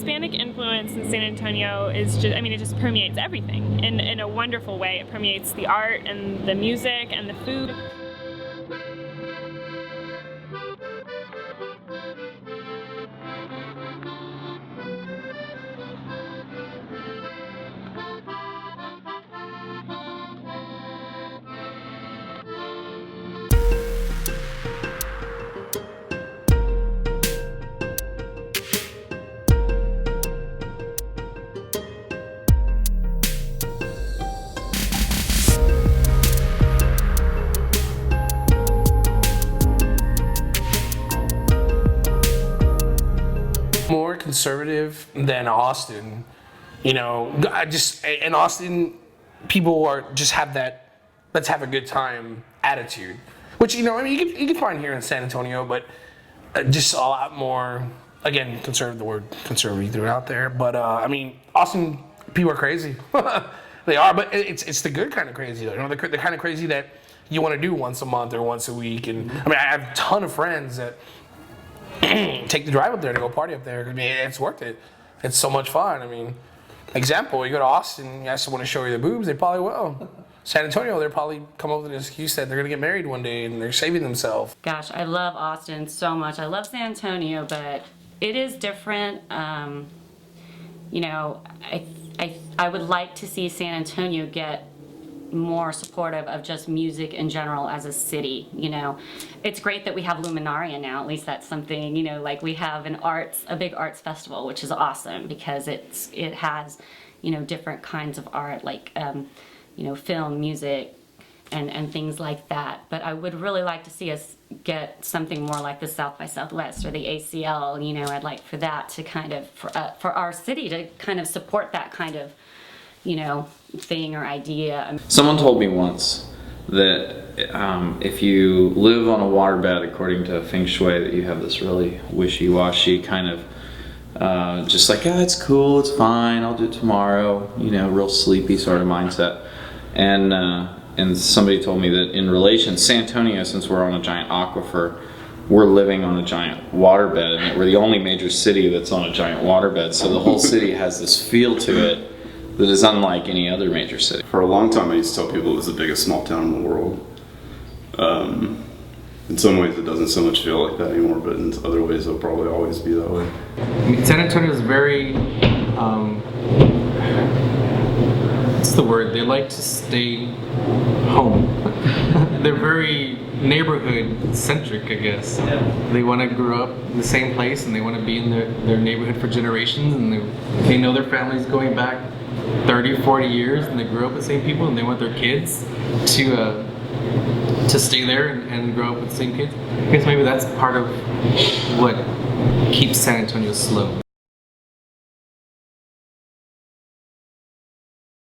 Hispanic influence in San Antonio is just, I mean, it just permeates everything in a wonderful way. It permeates the art and the music and the food. More conservative than Austin, you know. In Austin, people are just have that let's have a good time attitude, which, you know, I mean, you can find here in San Antonio, but just a lot more. Again, conservative, the word conservative you threw out there, but I mean, Austin people are crazy. They are, but it's the good kind of crazy, though. You know, the kind of crazy that you want to do once a month or once a week. And I mean, I have a ton of friends that take the drive up there to go party up there. I mean, it's worth it. It's so much fun. I mean, example, you go to Austin, you ask someone to show you the boobs, they probably will. San Antonio, they'll probably come up with an excuse that they're going to get married one day and they're saving themselves. Gosh, I love Austin so much. I love San Antonio, but it is different. You know, I would like to see San Antonio get more supportive of just music in general as a city. You know, it's great that we have Luminaria now. At least that's something, you know, like we have a big arts festival, which is awesome because it has, you know, different kinds of art, like you know, film, music, and things like that. But I would really like to see us get something more like the South by Southwest or the ACL. You know, I'd like for that to kind of for our city to kind of support that kind of, you know, thing or idea. Someone told me once that if you live on a waterbed according to feng shui, that you have this really wishy-washy kind of just like, yeah, it's cool, it's fine, I'll do it tomorrow, you know, real sleepy sort of mindset. And somebody told me that in relation, San Antonio, since we're on a giant aquifer, we're living on a giant waterbed, and that we're the only major city that's on a giant waterbed, so the whole city has this feel to it that is unlike any other major city. For a long time, I used to tell people it was the biggest small town in the world. In some ways, it doesn't so much feel like that anymore, but in other ways, it'll probably always be that way. I mean, San Antonio is very, what's the word? They like to stay home. They're very neighborhood-centric, I guess. Yeah. They want to grow up in the same place, and they want to be in their neighborhood for generations, and they know their family's going back 30, 40 years, and they grew up with the same people, and they want their kids to stay there and grow up with the same kids. I guess maybe that's part of what keeps San Antonio slow.